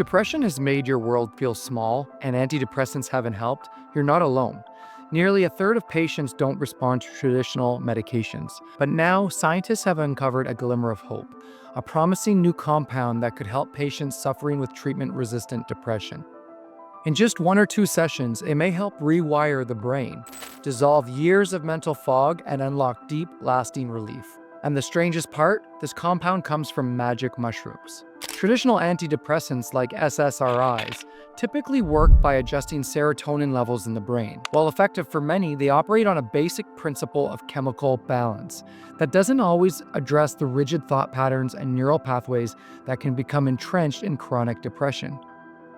depression has made your world feel small and antidepressants haven't helped, you're not alone. Nearly a third of patients don't respond to traditional medications. But now, scientists have uncovered a glimmer of hope, a promising new compound that could help patients suffering with treatment-resistant depression. In just 1 or 2 sessions, it may help rewire the brain, dissolve years of mental fog, and unlock deep, lasting relief. And the strangest part, this compound comes from magic mushrooms. Traditional antidepressants like SSRIs typically work by adjusting serotonin levels in the brain. While effective for many, they operate on a basic principle of chemical balance that doesn't always address the rigid thought patterns and neural pathways that can become entrenched in chronic depression.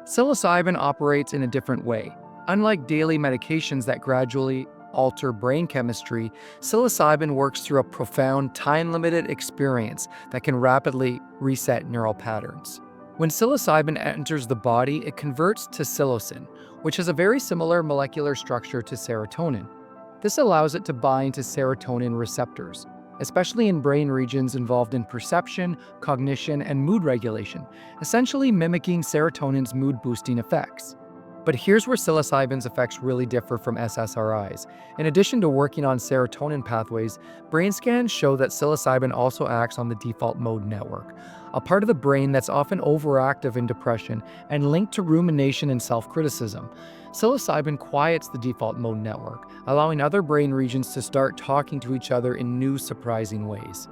Psilocybin operates in a different way. Unlike daily medications that gradually alter brain chemistry, psilocybin works through a profound, time-limited experience that can rapidly reset neural patterns. When psilocybin enters the body, it converts to psilocin, which has a very similar molecular structure to serotonin. This allows it to bind to serotonin receptors, especially in brain regions involved in perception, cognition, and mood regulation, essentially mimicking serotonin's mood-boosting effects. But here's where psilocybin's effects really differ from SSRIs. In addition to working on serotonin pathways, brain scans show that psilocybin also acts on the default mode network, a part of the brain that's often overactive in depression and linked to rumination and self-criticism. Psilocybin quiets the default mode network, allowing other brain regions to start talking to each other in new, surprising ways.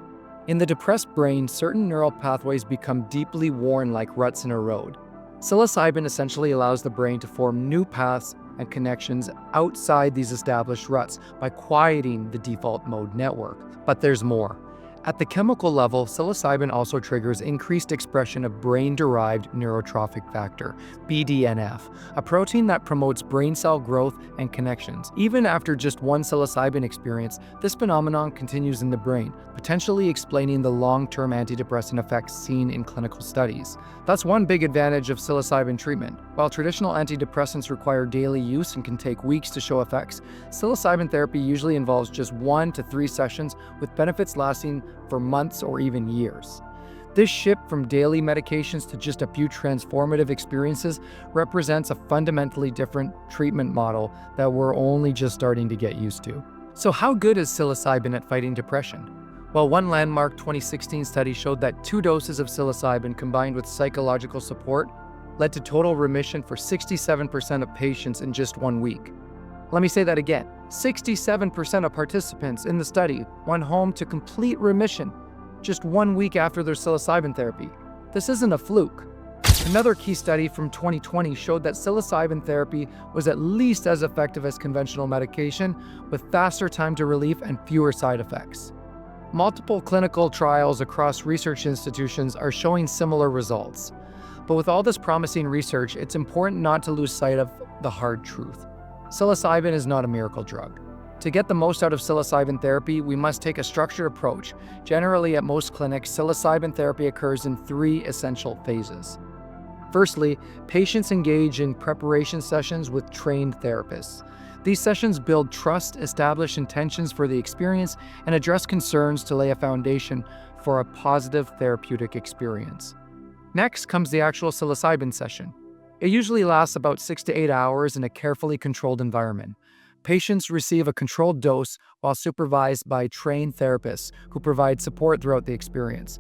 In the depressed brain, certain neural pathways become deeply worn like ruts in a road. Psilocybin essentially allows the brain to form new paths and connections outside these established ruts by quieting the default mode network. But there's more. At the chemical level, psilocybin also triggers increased expression of brain-derived neurotrophic factor, BDNF, a protein that promotes brain cell growth and connections. Even after just one psilocybin experience, this phenomenon continues in the brain, potentially explaining the long-term antidepressant effects seen in clinical studies. That's one big advantage of psilocybin treatment. While traditional antidepressants require daily use and can take weeks to show effects, psilocybin therapy usually involves just 1 to 3 sessions, with benefits lasting for months or even years. This shift from daily medications to just a few transformative experiences represents a fundamentally different treatment model that we're only just starting to get used to. So how good is psilocybin at fighting depression? Well, one landmark 2016 study showed that 2 doses of psilocybin combined with psychological support led to total remission for 67% of patients in just 1 week. Let me say that again. 67% of participants in the study went home to complete remission just 1 week after their psilocybin therapy. This isn't a fluke. Another key study from 2020 showed that psilocybin therapy was at least as effective as conventional medication, with faster time to relief and fewer side effects. Multiple clinical trials across research institutions are showing similar results. But with all this promising research, it's important not to lose sight of the hard truth. Psilocybin is not a miracle drug. To get the most out of psilocybin therapy, we must take a structured approach. Generally, at most clinics, psilocybin therapy occurs in 3 essential phases. Firstly, patients engage in preparation sessions with trained therapists. These sessions build trust, establish intentions for the experience, and address concerns to lay a foundation for a positive therapeutic experience. Next comes the actual psilocybin session. It usually lasts about 6 to 8 hours in a carefully controlled environment. Patients receive a controlled dose while supervised by trained therapists who provide support throughout the experience.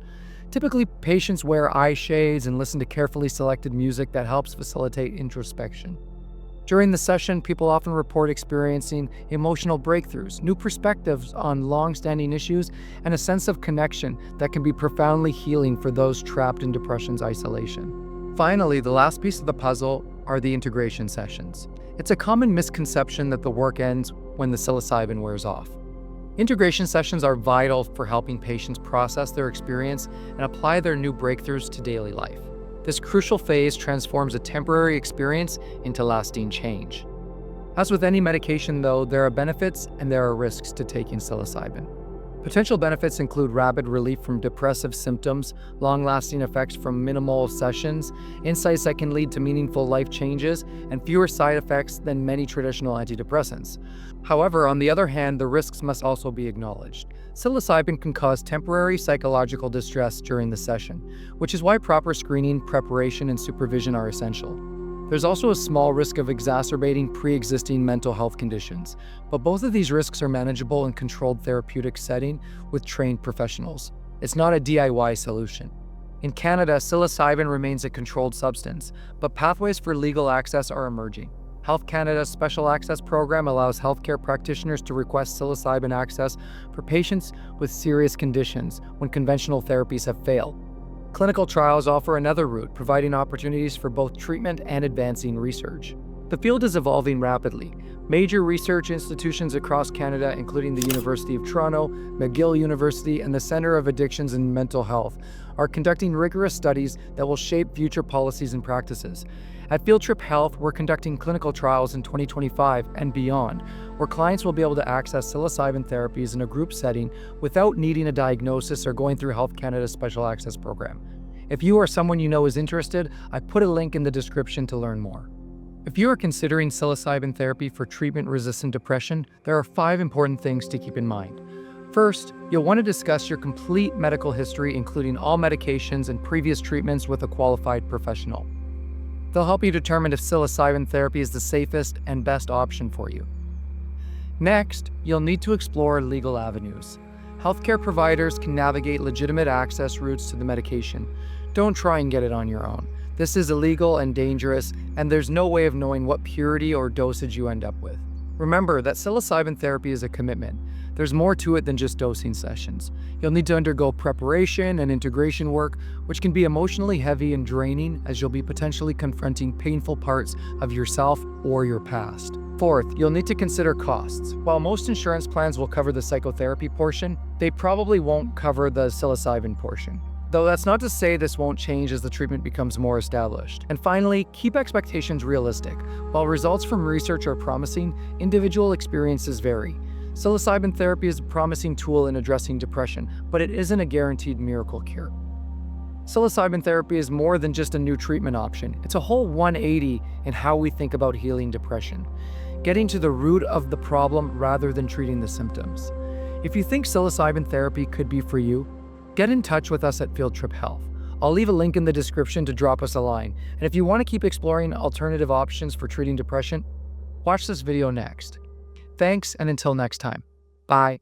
Typically, patients wear eye shades and listen to carefully selected music that helps facilitate introspection. During the session, people often report experiencing emotional breakthroughs, new perspectives on long-standing issues, and a sense of connection that can be profoundly healing for those trapped in depression's isolation. Finally, the last piece of the puzzle are the integration sessions. It's a common misconception that the work ends when the psilocybin wears off. Integration sessions are vital for helping patients process their experience and apply their new breakthroughs to daily life. This crucial phase transforms a temporary experience into lasting change. As with any medication, though, there are benefits and there are risks to taking psilocybin. Potential benefits include rapid relief from depressive symptoms, long-lasting effects from minimal sessions, insights that can lead to meaningful life changes, and fewer side effects than many traditional antidepressants. However, on the other hand, the risks must also be acknowledged. Psilocybin can cause temporary psychological distress during the session, which is why proper screening, preparation, and supervision are essential. There's also a small risk of exacerbating pre-existing mental health conditions, but both of these risks are manageable in controlled therapeutic setting with trained professionals. It's not a DIY solution. In Canada, psilocybin remains a controlled substance, but pathways for legal access are emerging. Health Canada's Special Access Program allows healthcare practitioners to request psilocybin access for patients with serious conditions when conventional therapies have failed. Clinical trials offer another route, providing opportunities for both treatment and advancing research. The field is evolving rapidly. Major research institutions across Canada, including the University of Toronto, McGill University, and the Centre of Addictions and Mental Health, are conducting rigorous studies that will shape future policies and practices. At Field Trip Health, we're conducting clinical trials in 2025 and beyond, where clients will be able to access psilocybin therapies in a group setting without needing a diagnosis or going through Health Canada's Special Access Program. If you or someone you know is interested, I put a link in the description to learn more. If you are considering psilocybin therapy for treatment-resistant depression, there are 5 important things to keep in mind. First, you'll want to discuss your complete medical history, including all medications and previous treatments, with a qualified professional. They'll help you determine if psilocybin therapy is the safest and best option for you. Next, you'll need to explore legal avenues. Healthcare providers can navigate legitimate access routes to the medication. Don't try and get it on your own. This is illegal and dangerous, and there's no way of knowing what purity or dosage you end up with. Remember that psilocybin therapy is a commitment. There's more to it than just dosing sessions. You'll need to undergo preparation and integration work, which can be emotionally heavy and draining, as you'll be potentially confronting painful parts of yourself or your past. Fourth, you'll need to consider costs. While most insurance plans will cover the psychotherapy portion, they probably won't cover the psilocybin portion. Though that's not to say this won't change as the treatment becomes more established. And finally, keep expectations realistic. While results from research are promising, individual experiences vary. Psilocybin therapy is a promising tool in addressing depression, but it isn't a guaranteed miracle cure. Psilocybin therapy is more than just a new treatment option. It's a whole 180 in how we think about healing depression, getting to the root of the problem rather than treating the symptoms. If you think psilocybin therapy could be for you, get in touch with us at Field Trip Health. I'll leave a link in the description to drop us a line. And if you want to keep exploring alternative options for treating depression, watch this video next. Thanks, and until next time. Bye.